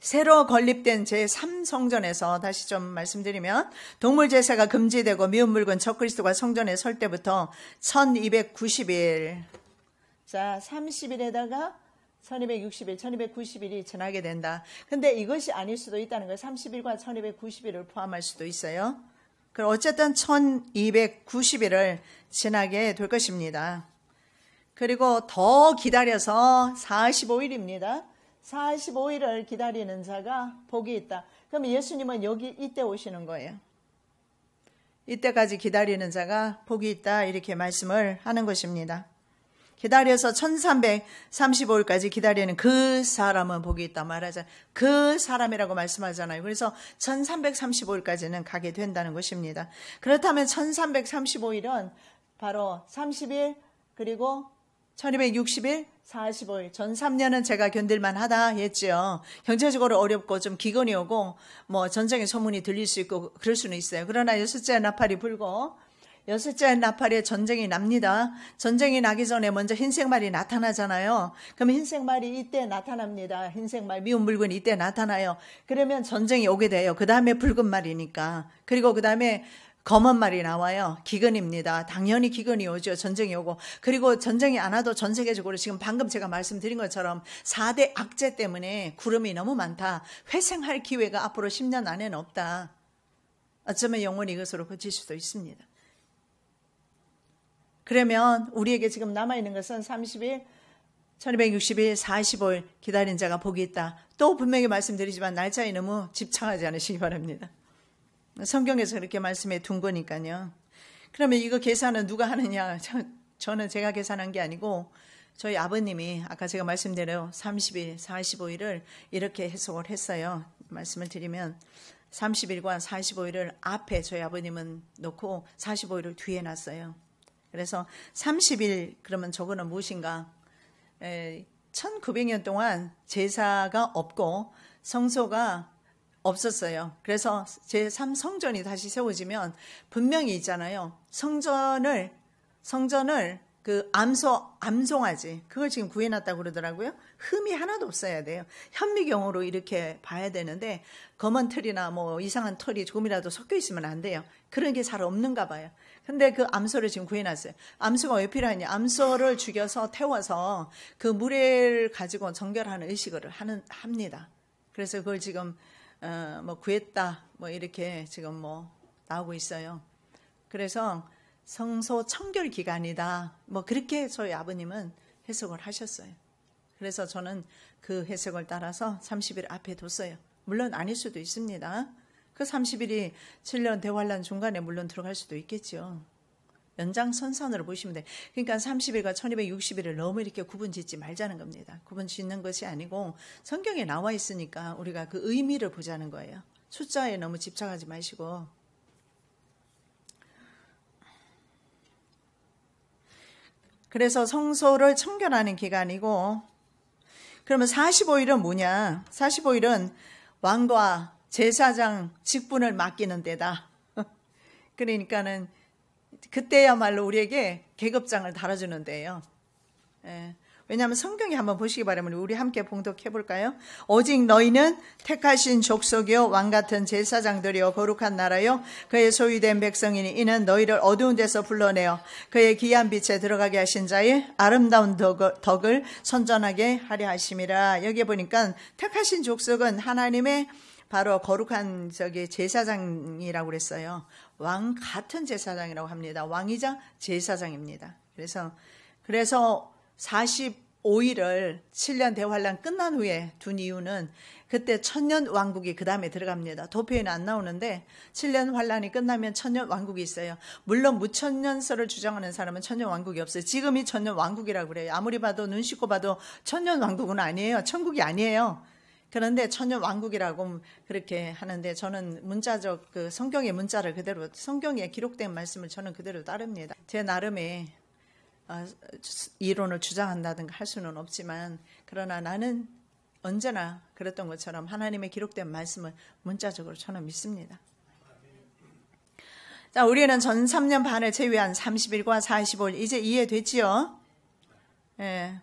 Speaker 1: 새로 건립된 제3성전에서 다시 좀 말씀드리면, 동물 제사가 금지되고 미운 물건 적그리스도가 성전에 설 때부터 1290일, 자, 30일에다가 1260일, 1290일이 지나게 된다. 근데 이것이 아닐 수도 있다는 거예요. 30일과 1290일을 포함할 수도 있어요. 그럼 어쨌든 1290일을 지나게 될 것입니다. 그리고 더 기다려서 45일입니다. 45일을 기다리는 자가 복이 있다. 그럼 예수님은 이때 오시는 거예요. 이때까지 기다리는 자가 복이 있다, 이렇게 말씀을 하는 것입니다. 기다려서 1335일까지 기다리는 그 사람은 복이 있다 말하잖아요. 그 사람이라고 말씀하잖아요. 그래서 1335일까지는 가게 된다는 것입니다. 그렇다면 1335일은 바로 30일, 그리고 1260일, 45일. 전 3년은 제가 견딜만 하다 했죠. 경제적으로 어렵고 좀 기근이 오고 뭐 전쟁의 소문이 들릴 수 있고 그럴 수는 있어요. 그러나 여섯째 나팔이 불고, 여섯째 나팔에 전쟁이 납니다. 전쟁이 나기 전에 먼저 흰색말이 나타나잖아요. 그럼 흰색말이 이때 나타납니다. 흰색말, 미운 물건이 이때 나타나요. 그러면 전쟁이 오게 돼요. 그 다음에 붉은 말이니까. 그리고 그 다음에 검은 말이 나와요. 기근입니다. 당연히 기근이 오죠. 전쟁이 오고. 그리고 전쟁이 안 와도 전 세계적으로 지금 방금 제가 말씀드린 것처럼 4대 악재 때문에 구름이 너무 많다. 회생할 기회가 앞으로 10년 안에는 없다. 어쩌면 영원히 이것으로 그칠 수도 있습니다. 그러면 우리에게 지금 남아있는 것은 30일, 1260일, 45일 기다린 자가 복이 있다. 또 분명히 말씀드리지만 날짜에 너무 집착하지 않으시기 바랍니다. 성경에서 그렇게 말씀해 둔 거니까요. 그러면 이거 계산은 누가 하느냐? 저는 제가 계산한 게 아니고 저희 아버님이 아까 제가 말씀대로 30일, 45일을 이렇게 해석을 했어요. 말씀을 드리면 30일과 45일을 앞에 저희 아버님은 놓고 45일을 뒤에 놨어요. 그래서 30일 그러면 저거는 무엇인가? 1900년 동안 제사가 없고 성소가 없었어요. 그래서 제3성전이 다시 세워지면 분명히 있잖아요. 성전을 그 암송아지 그걸 지금 구해놨다고 그러더라고요. 흠이 하나도 없어야 돼요. 현미경으로 이렇게 봐야 되는데 검은 털이나 뭐 이상한 털이 조금이라도 섞여 있으면 안 돼요. 그런 게 잘 없는가 봐요. 근데 그 암소를 지금 구해놨어요. 암소가 왜 필요하냐? 암소를 죽여서 태워서 그 물회를 가지고 정결하는 의식을 합니다. 그래서 그걸 지금 뭐 구했다 뭐 이렇게 지금 뭐 나오고 있어요. 그래서 성소 청결 기간이다. 뭐 그렇게 저희 아버님은 해석을 하셨어요. 그래서 저는 그 해석을 따라서 30일 앞에 뒀어요. 물론 아닐 수도 있습니다. 그 30일이 7년 대환란 중간에 물론 들어갈 수도 있겠죠. 연장선상으로 보시면 돼요. 그러니까 30일과 1260일을 너무 이렇게 구분 짓지 말자는 겁니다. 구분 짓는 것이 아니고 성경에 나와 있으니까 우리가 그 의미를 보자는 거예요. 숫자에 너무 집착하지 마시고. 그래서 성소를 청결하는 기간이고, 그러면 45일은 뭐냐? 45일은 왕과 제사장 직분을 맡기는 때다. 그러니까는 그때야말로 우리에게 계급장을 달아주는 데예요. 왜냐하면 성경에 한번 보시기 바라면 우리 함께 봉독해 볼까요? 오직 너희는 택하신 족속이요 왕같은 제사장들이요 거룩한 나라요 그의 소유된 백성이니 이는 너희를 어두운 데서 불러내어 그의 귀한 빛에 들어가게 하신 자의 아름다운 덕을 선전하게 하려 하심이라. 여기 보니까 택하신 족속은 하나님의 바로 거룩한 제사장이라고 그랬어요. 왕 같은 제사장이라고 합니다. 왕이자 제사장입니다. 그래서 45일을 7년 대환란 끝난 후에 둔 이유는 그때 천년 왕국이 그 다음에 들어갑니다. 도표에는 안 나오는데 7년 환란이 끝나면 천년 왕국이 있어요. 물론 무천년설을 주장하는 사람은 천년 왕국이 없어요. 지금이 천년 왕국이라고 그래요. 아무리 봐도 눈 씻고 봐도 천년 왕국은 아니에요. 천국이 아니에요. 그런데 천년 왕국이라고 그렇게 하는데 저는 문자적 그 성경의 문자를 그대로 성경에 기록된 말씀을 저는 그대로 따릅니다. 제 나름의 이론을 주장한다든가 할 수는 없지만 그러나 나는 언제나 그랬던 것처럼 하나님의 기록된 말씀을 문자적으로 저는 믿습니다. 자, 우리는 전 3년 반을 제외한 30일과 45일 이제 이해됐지요? 예.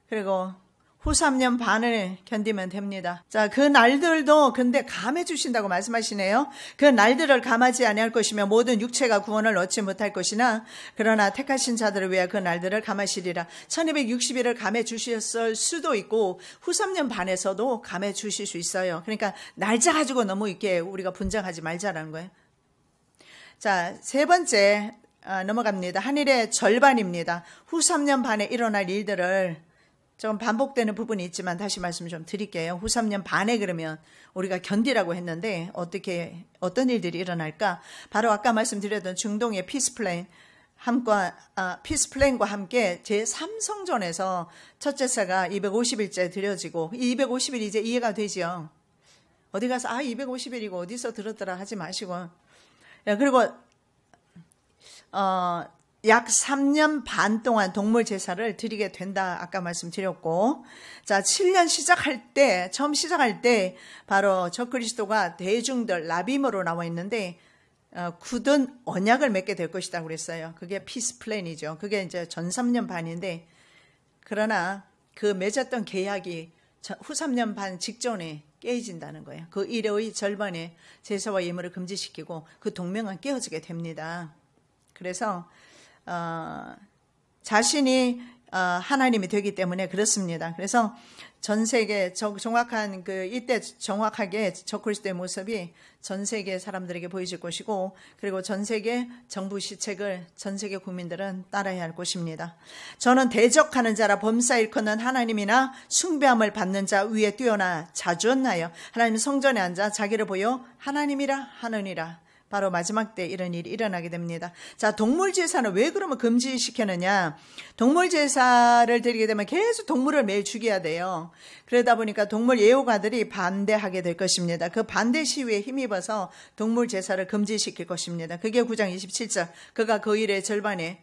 Speaker 1: 그리고 후 3년 반을 견디면 됩니다. 자, 그 날들도 근데 감해 주신다고 말씀하시네요. 그 날들을 감하지 아니할 것이며 모든 육체가 구원을 얻지 못할 것이나 그러나 택하신 자들을 위하여 그 날들을 감하시리라. 1260일을 감해 주셨을 수도 있고 후 3년 반에서도 감해 주실 수 있어요. 그러니까 날짜 가지고 너무 이렇게 우리가 분장하지 말자라는 거예요. 자, 세 번째 넘어갑니다. 한일의 절반입니다. 후 3년 반에 일어날 일들을 좀 반복되는 부분이 있지만 다시 말씀 좀 드릴게요. 후 3년 반에 그러면 우리가 견디라고 했는데 어떤 일들이 일어날까? 바로 아까 말씀드렸던 중동의 피스플랜과 함께 제3성전에서 첫 제사가 250일째 드려지고 이 250일 이제 이해가 되죠. 어디 가서 250일이고 어디서 들었더라 하지 마시고. 그리고 약 3년 반 동안 동물 제사를 드리게 된다. 아까 말씀드렸고. 자, 7년 처음 시작할 때 바로 적그리스도가 대중들, 라빔으로 나와 있는데, 굳은 언약을 맺게 될 것이다 그랬어요. 그게 피스 플랜이죠. 그게 이제 전 3년 반인데, 그러나 그 맺었던 계약이 후 3년 반 직전에 깨진다는 거예요. 그 일의 절반의 제사와 예물을 금지시키고 그 동맹은 깨어지게 됩니다. 그래서 자신이 하나님이 되기 때문에 그렇습니다. 그래서 전 세계 정확한 이때 정확하게 적그리스도의 모습이 전 세계 사람들에게 보여질 것이고, 그리고 전 세계 정부 시책을 전 세계 국민들은 따라야 할 것입니다. 저는 대적하는 자라 범사 일컫는 하나님이나 숭배함을 받는 자 위에 뛰어나 자주었나요? 하나님 성전에 앉아 자기를 보여 하나님이라 하느니라. 바로 마지막 때 이런 일이 일어나게 됩니다. 자, 동물 제사는 왜 그러면 금지시켰느냐? 동물 제사를 드리게 되면 계속 동물을 매일 죽여야 돼요. 그러다 보니까 동물 애호가들이 반대하게 될 것입니다. 그 반대 시위에 힘입어서 동물 제사를 금지시킬 것입니다. 그게 9장 27절. 그가 그 일의 절반에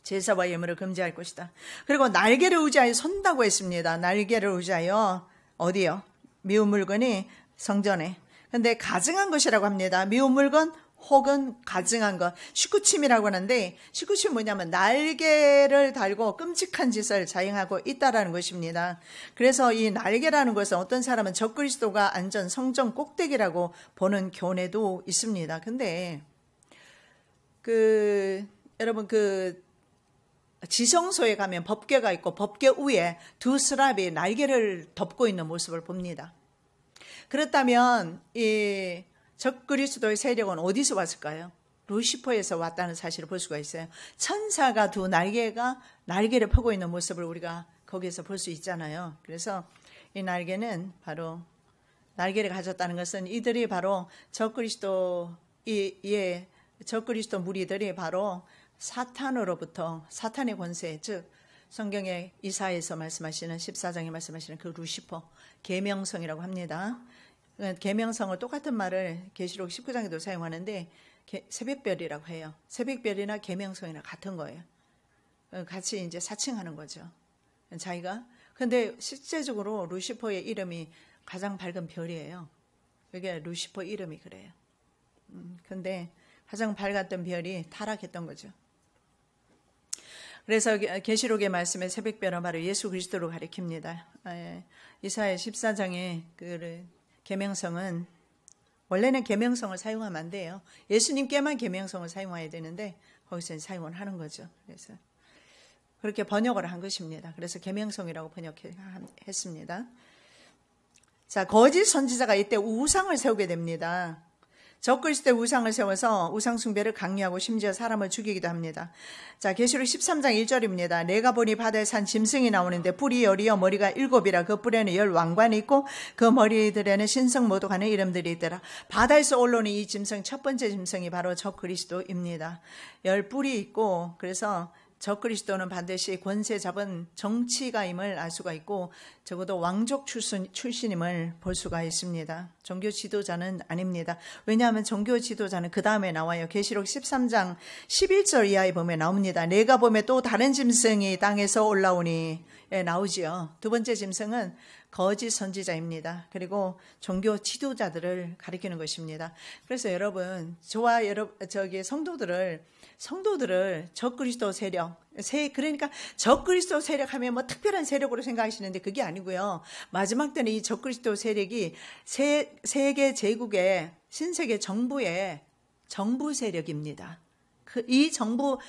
Speaker 1: 제사와 예물을 금지할 것이다. 그리고 날개를 의지하여 선다고 했습니다. 날개를 의지하여 어디요? 미운 물건이 성전에. 근데 가증한 것이라고 합니다. 미운 물건 혹은 가증한 것. 식구침이라고 하는데, 식구침 뭐냐면 날개를 달고 끔찍한 짓을 자행하고 있다라는 것입니다. 그래서 이 날개라는 것은 어떤 사람은 적그리스도가 앉은 성전 꼭대기라고 보는 교내도 있습니다. 근데 여러분 지성소에 가면 법궤가 있고 법궤 위에 두 스랍이 날개를 덮고 있는 모습을 봅니다. 그렇다면 이 적그리스도의 세력은 어디서 왔을까요? 루시퍼에서 왔다는 사실을 볼 수가 있어요. 천사가 두 날개를 펴고 있는 모습을 우리가 거기에서 볼 수 있잖아요. 그래서 이 날개는 바로 날개를 가졌다는 것은 이들이 바로 적그리스도 무리들이 바로 사탄으로부터 사탄의 권세, 즉 성경의 이사야에서 말씀하시는 14장에 말씀하시는 그 루시퍼, 계명성이라고 합니다. 계명성을 똑같은 말을 계시록 19장에도 사용하는데 새벽별이라고 해요. 새벽별이나 계명성이나 같은 거예요. 같이 이제 사칭하는 거죠. 자기가. 근데 실제적으로 루시퍼의 이름이 가장 밝은 별이에요. 그게 루시퍼 이름이 그래요. 근데 가장 밝았던 별이 타락했던 거죠. 그래서 계시록의 말씀에 새벽별은 바로 예수 그리스도로 가리킵니다. 이사야 14장의 그 계명성은 원래는 계명성을 사용하면 안 돼요. 예수님께만 계명성을 사용해야 되는데 거기서 사용을 하는 거죠. 그래서 그렇게 번역을 한 것입니다. 그래서 계명성이라고 번역했습니다. 자, 거짓 선지자가 이때 우상을 세우게 됩니다. 적그리스도의 우상을 세워서 우상 숭배를 강요하고 심지어 사람을 죽이기도 합니다. 자, 계시록 13장 1절입니다. 내가 보니 바다에 산 짐승이 나오는데 뿔이 10이요 머리가 7이라 그 뿔에는 10 왕관이 있고 그 머리들에는 신성 모독 하는 이름들이 있더라. 바다에서 올라오는 이 짐승, 첫 번째 짐승이 바로 적그리스도입니다. 10뿔이 있고, 그래서 적그리스도는 반드시 권세 잡은 정치가임을 알 수가 있고 적어도 왕족 출신임을 볼 수가 있습니다. 종교 지도자는 아닙니다. 왜냐하면 종교 지도자는 그 다음에 나와요. 계시록 13장 11절 이하에 보면 나옵니다. 내가 보면 또 다른 짐승이 땅에서 올라오니 나오지요. 두 번째 짐승은 거짓 선지자입니다. 그리고 종교 지도자들을 가리키는 것입니다. 그래서 여러분, 저와 성도들을 적그리스도 세력, 그러니까 적그리스도 세력 하면 뭐 특별한 세력으로 생각하시는데 그게 아니고요. 마지막 때는 이 적그리스도 세력이 세계 제국의 신세계 정부의 정부 세력입니다. 이 정부,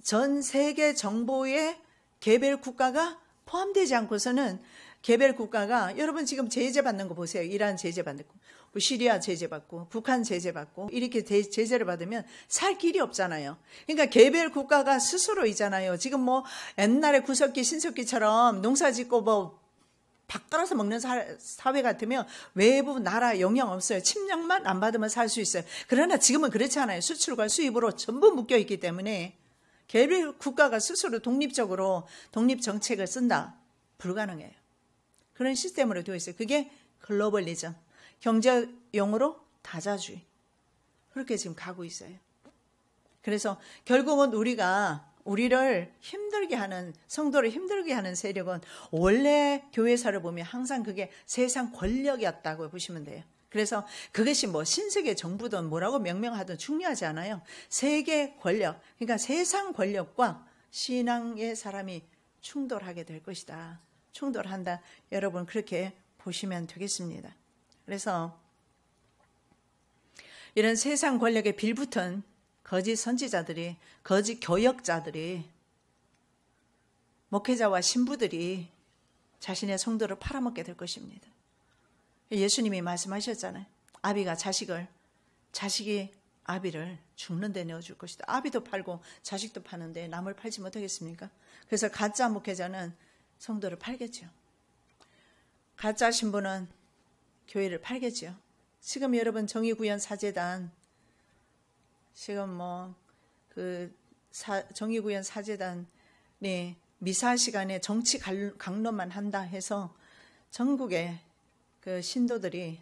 Speaker 1: 전 세계 정부의 개별 국가가 포함되지 않고서는 개별 국가가, 여러분 지금 제재 받는 거 보세요. 이란 제재 받는 거, 시리아 제재 받고, 북한 제재 받고, 이렇게 제재를 받으면 살 길이 없잖아요. 그러니까 개별 국가가 스스로이잖아요. 지금 뭐 옛날에 구석기, 신석기처럼 농사 짓고 뭐 밥 떨어서 먹는 사회 같으면 외부 나라 영향 없어요. 침략만 안 받으면 살 수 있어요. 그러나 지금은 그렇지 않아요. 수출과 수입으로 전부 묶여 있기 때문에 개별 국가가 스스로 독립적으로 독립 정책을 쓴다. 불가능해요. 그런 시스템으로 되어 있어요. 그게 글로벌리즘, 경제 용어로 다자주의. 그렇게 지금 가고 있어요. 그래서 결국은 우리를 힘들게 하는, 성도를 힘들게 하는 세력은 원래 교회사를 보면 항상 그게 세상 권력이었다고 보시면 돼요. 그래서 그것이 뭐 신세계 정부든 뭐라고 명명하든 중요하지 않아요. 세계 권력, 그러니까 세상 권력과 신앙의 사람이 충돌하게 될 것이다. 충돌한다. 여러분 그렇게 보시면 되겠습니다. 그래서 이런 세상 권력에 빌붙은 거짓 선지자들이, 거짓 교역자들이, 목회자와 신부들이 자신의 성도를 팔아먹게 될 것입니다. 예수님이 말씀하셨잖아요. 아비가 자식이 아비를 죽는 데 내어줄 것이다. 아비도 팔고 자식도 파는데 남을 팔지 못하겠습니까? 그래서 가짜 목회자는 성도를 팔겠죠. 가짜 신부는 교회를 팔겠죠. 지금 여러분 정의구현 사제단, 지금 정의구현 사제단이 미사 시간에 정치 강론만 한다 해서 전국에 그 신도들이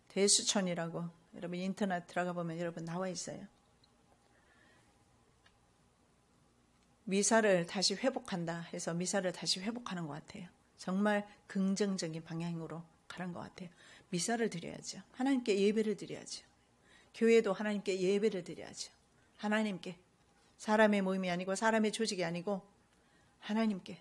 Speaker 1: 대수천이라고 여러분 인터넷 들어가 보면 여러분 나와 있어요. 미사를 다시 회복한다 해서 미사를 다시 회복하는 것 같아요. 정말 긍정적인 방향으로 가는 것 같아요. 미사를 드려야죠. 하나님께 예배를 드려야죠. 교회도 하나님께 예배를 드려야죠. 하나님께, 사람의 모임이 아니고 사람의 조직이 아니고 하나님께,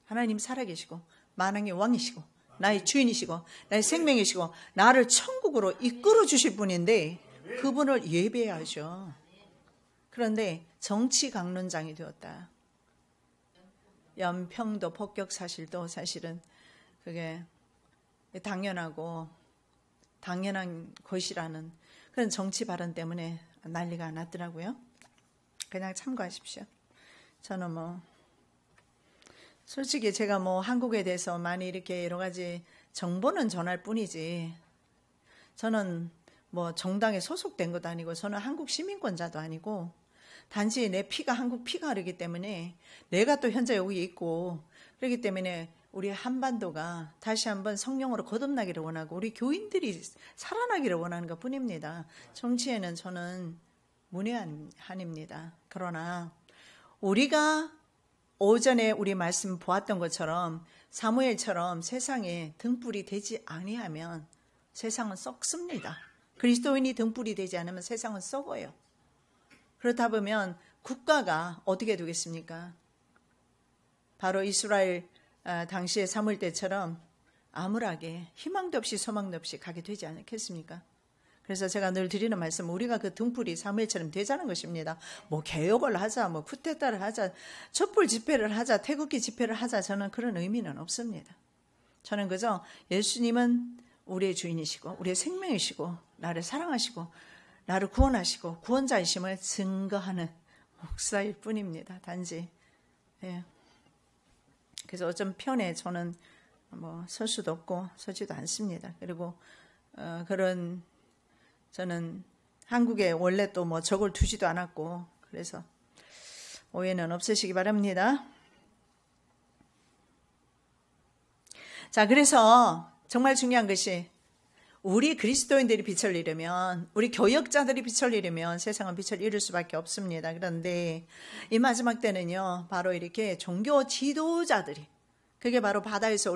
Speaker 1: 하나님 살아계시고 만왕의 왕이시고 나의 주인이시고 나의 생명이시고 나를 천국으로 이끌어 주실 분인데 그분을 예배해야죠. 그런데 정치 강론장이 되었다. 연평도 폭격 사실도 사실은 그게 당연한 것이라는 그런 정치 발언 때문에 난리가 났더라고요. 그냥 참고하십시오. 저는 솔직히 제가 한국에 대해서 많이 이렇게 여러 가지 정보는 전할 뿐이지, 저는 정당에 소속된 것도 아니고, 저는 한국 시민권자도 아니고, 단지 내 피가 한국 피가 흐르기 때문에, 내가 또 현재 여기 있고, 그렇기 때문에 우리 한반도가 다시 한번 성령으로 거듭나기를 원하고, 우리 교인들이 살아나기를 원하는 것 뿐입니다. 정치에는 저는 문외한입니다. 그러나 우리가 오전에 우리 말씀 보았던 것처럼 사무엘처럼 세상에 등불이 되지 아니하면 세상은 썩습니다. 그리스도인이 등불이 되지 않으면 세상은 썩어요. 그렇다 보면 국가가 어떻게 되겠습니까? 바로 이스라엘 당시의 사무엘 때처럼 암울하게 희망도 없이 소망도 없이 가게 되지 않겠습니까? 그래서 제가 늘 드리는 말씀, 우리가 그 등불이 사무엘처럼 되자는 것입니다. 개혁을 하자, 쿠데타를 하자, 촛불 집회를 하자, 태극기 집회를 하자, 저는 그런 의미는 없습니다. 저는 그저 예수님은 우리의 주인이시고 우리의 생명이시고 나를 사랑하시고 나를 구원하시고 구원자이심을 증거하는 목사일 뿐입니다. 단지. 예. 그래서 어떤 편에 저는 설 수도 없고 서지도 않습니다. 그리고 저는 한국에 원래 또 적을 두지도 않았고, 그래서 오해는 없으시기 바랍니다. 자, 그래서 정말 중요한 것이 우리 그리스도인들이 빛을 잃으면, 우리 교역자들이 빛을 잃으면 세상은 빛을 잃을 수밖에 없습니다. 그런데 이 마지막 때는요, 바로 이렇게 종교 지도자들이, 그게 바로 땅에서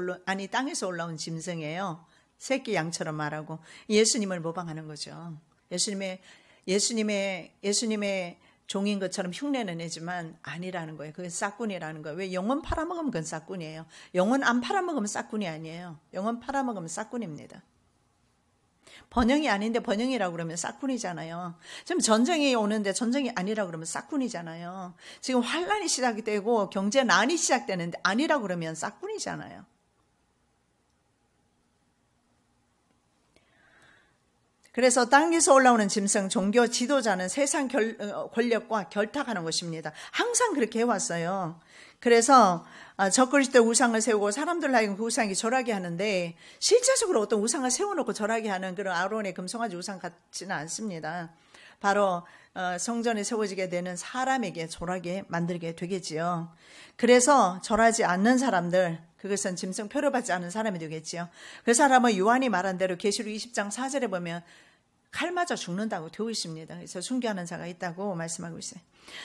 Speaker 1: 올라온 짐승이에요. 새끼 양처럼 말하고 예수님을 모방하는 거죠. 예수님의 종인 것처럼 흉내는 내지만 아니라는 거예요. 그게 싹군이라는 거예요. 왜? 영혼 팔아먹으면 그건 싹군이에요. 영혼 안 팔아먹으면 싹군이 아니에요. 영혼 팔아먹으면 싹군입니다. 번영이 아닌데 번영이라고 그러면 싹군이잖아요. 지금 전쟁이 오는데 전쟁이 아니라고 그러면 싹군이잖아요. 지금 환란이 시작되고 경제난이 시작되는데 아니라고 그러면 싹군이잖아요. 그래서 땅에서 올라오는 짐승, 종교 지도자는 세상 권력과 결탁하는 것입니다. 항상 그렇게 해왔어요. 그래서 적그리스도 우상을 세우고 사람들 하여금 그 우상이 절하게 하는데, 실제적으로 어떤 우상을 세워놓고 절하게 하는 그런 아론의 금송아지 우상 같지는 않습니다. 바로 성전에 세워지게 되는 사람에게 절하게 만들게 되겠지요. 그래서 절하지 않는 사람들, 그것은 짐승 표류받지 않은 사람이 되겠지요. 그 사람은 요한이 말한 대로 계시록 20장 4절에 보면 칼 맞아 죽는다고 되어 있습니다. 그래서 순교하는 자가 있다고 말씀하고 있어요.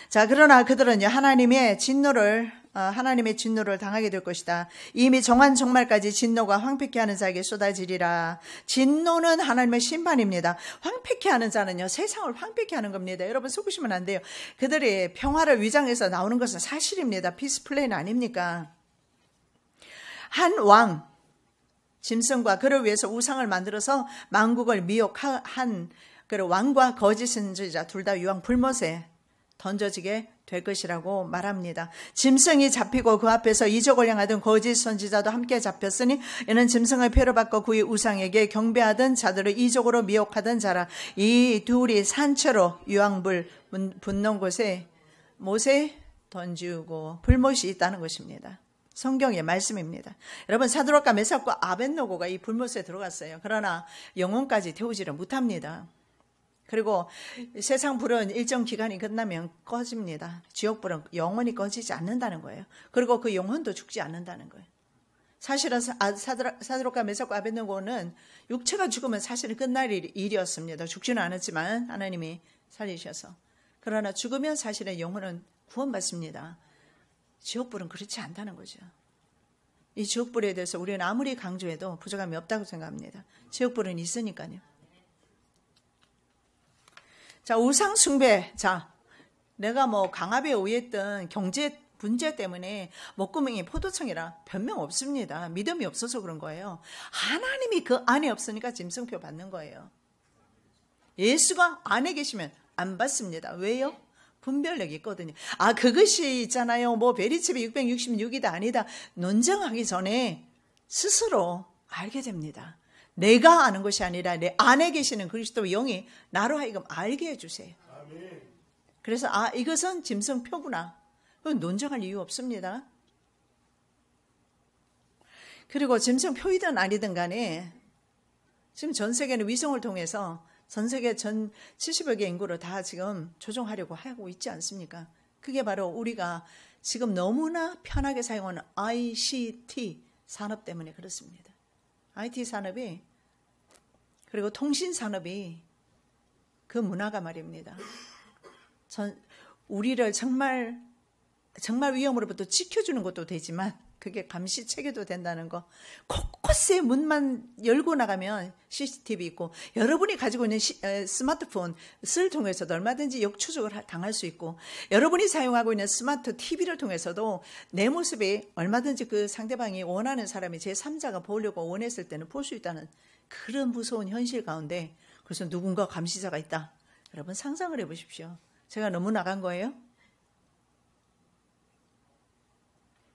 Speaker 1: 자, 그러나 그들은 하나님의 진노를 당하게 될 것이다. 이미 정한 종말까지 진노가 황폐케 하는 자에게 쏟아지리라. 진노는 하나님의 심판입니다. 황폐케 하는 자는요, 세상을 황폐케 하는 겁니다. 여러분 속으시면 안 돼요. 그들이 평화를 위장해서 나오는 것은 사실입니다. 피스 플랜 아닙니까? 한 왕, 짐승과 그를 위해서 우상을 만들어서 만국을 미혹한 그 왕과 거짓 선지자 둘 다 유황 불못에 던져지게 될 것이라고 말합니다. 짐승이 잡히고 그 앞에서 이적을 향하던 거짓 선지자도 함께 잡혔으니 이는 짐승의 표를 받고 그의 우상에게 경배하던 자들을 이적으로 미혹하던 자라. 이 둘이 산채로 유황불 붙는 곳에 못에 던지고 불못이 있다는 것입니다. 성경의 말씀입니다. 여러분, 사드락과 메삭과 아벳노고가 이 불못에 들어갔어요. 그러나 영혼까지 태우지를 못합니다. 그리고 세상 불은 일정 기간이 끝나면 꺼집니다. 지옥불은 영원히 꺼지지 않는다는 거예요. 그리고 그 영혼도 죽지 않는다는 거예요. 사실은 사드락과 메삭과 아벳노고는 육체가 죽으면 사실은 끝날 일이었습니다. 죽지는 않았지만 하나님이 살리셔서. 그러나 죽으면 사실은 영혼은 구원받습니다. 지옥불은 그렇지 않다는 거죠. 이 지옥불에 대해서 우리는 아무리 강조해도 부족함이 없다고 생각합니다. 지옥불은 있으니까요. 자, 우상 숭배. 자, 내가 강압에 의했던 경제 문제 때문에 목구멍이 포도청이라 변명 없습니다. 믿음이 없어서 그런 거예요. 하나님이 그 안에 없으니까 짐승표 받는 거예요. 예수가 안에 계시면 안 받습니다. 왜요? 분별력이 있거든요. 그것이 있잖아요. 베리칩이 666이다 아니다. 논쟁하기 전에 스스로 알게 됩니다. 내가 아는 것이 아니라 내 안에 계시는 그리스도 영이 나로 하여금 알게 해주세요. 그래서 이것은 짐승표구나. 그건 논쟁할 이유 없습니다. 그리고 짐승표이든 아니든 간에 지금 전 세계는 위성을 통해서 전 세계 전 70여 개 인구를 다 지금 조종하려고 하고 있지 않습니까? 그게 바로 우리가 지금 너무나 편하게 사용하는 ICT 산업 때문에 그렇습니다. IT 산업이 그리고 통신 산업이 그 문화가 말입니다. 우리를 정말 위험으로부터 지켜주는 것도 되지만 그게 감시 체계도 된다는 거. 곳곳에 문만 열고 나가면 CCTV 있고 여러분이 가지고 있는 스마트폰을 통해서도 얼마든지 역추적을 당할 수 있고 여러분이 사용하고 있는 스마트 TV를 통해서도 내 모습이 얼마든지 그 상대방이 원하는 사람이 제3자가 보려고 원했을 때는 볼 수 있다는 그런 무서운 현실 가운데 그래서 누군가 감시자가 있다. 여러분 상상을 해보십시오. 제가 너무 나간 거예요?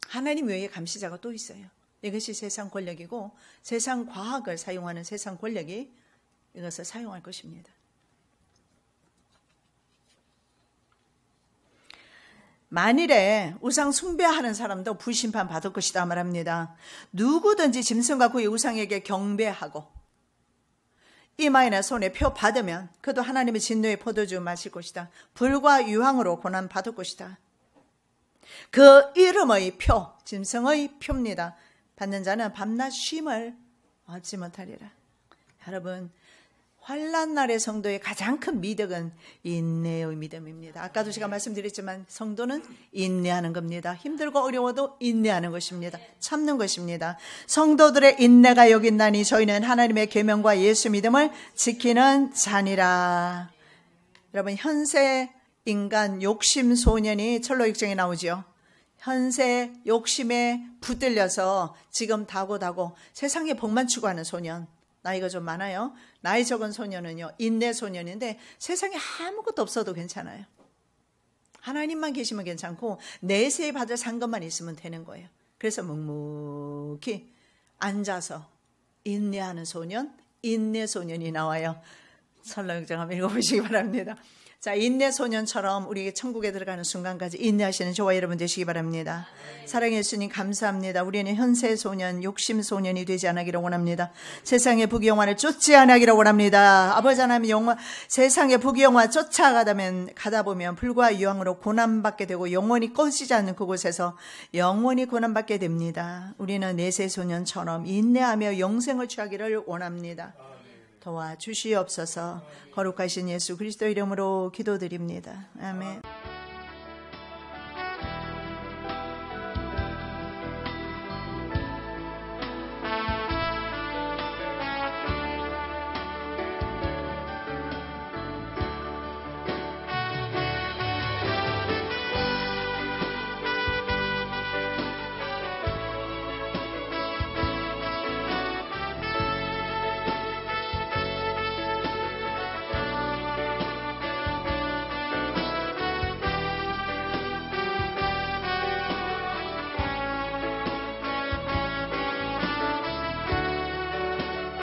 Speaker 1: 하나님 외에 감시자가 또 있어요. 이것이 세상 권력이고 세상 과학을 사용하는 세상 권력이 이것을 사용할 것입니다. 만일에 우상 숭배하는 사람도 불심판 받을 것이다 말합니다. 누구든지 짐승과 그의 우상에게 경배하고 이마에나 손에 표 받으면 그도 하나님의 진노의 포도주 마실 것이다. 불과 유황으로 고난 받을 것이다. 그 이름의 표, 짐승의 표입니다. 받는 자는 밤낮 쉼을 얻지 못하리라. 여러분, 환난 날의 성도의 가장 큰 미덕은 인내의 믿음입니다. 아까도 제가 말씀드렸지만 성도는 인내하는 겁니다. 힘들고 어려워도 인내하는 것입니다. 참는 것입니다. 성도들의 인내가 여기 있나니 저희는 하나님의 계명과 예수 믿음을 지키는 자니라. 여러분, 현세 인간 욕심 소년이 철로역정에 나오죠. 현세 욕심에 붙들려서 지금 다고 세상의 복만 추구하는 소년. 나이가 좀 많아요. 나이 적은 소년은요, 인내 소년인데 세상에 아무것도 없어도 괜찮아요. 하나님만 계시면 괜찮고 내세에 받을 상급만 있으면 되는 거예요. 그래서 묵묵히 앉아서 인내하는 소년, 인내 소년이 나와요. 설렁정 한번 읽어보시기 바랍니다. 자, 인내 소년처럼 우리 천국에 들어가는 순간까지 인내하시는 저와 여러분 되시기 바랍니다. 사랑해 주님 감사합니다. 우리는 현세 소년, 욕심 소년이 되지 않기를 원합니다. 세상의 부귀영화를 쫓지 않기를 원합니다. 아버지 하나님 세상의 부귀영화 가다 보면 불과 유황으로 고난받게 되고 영원히 꺼지지 않는 그곳에서 영원히 고난받게 됩니다. 우리는 내세 소년처럼 인내하며 영생을 취하기를 원합니다. 도와주시옵소서. 거룩하신 예수 그리스도 이름으로 기도드립니다. 아멘.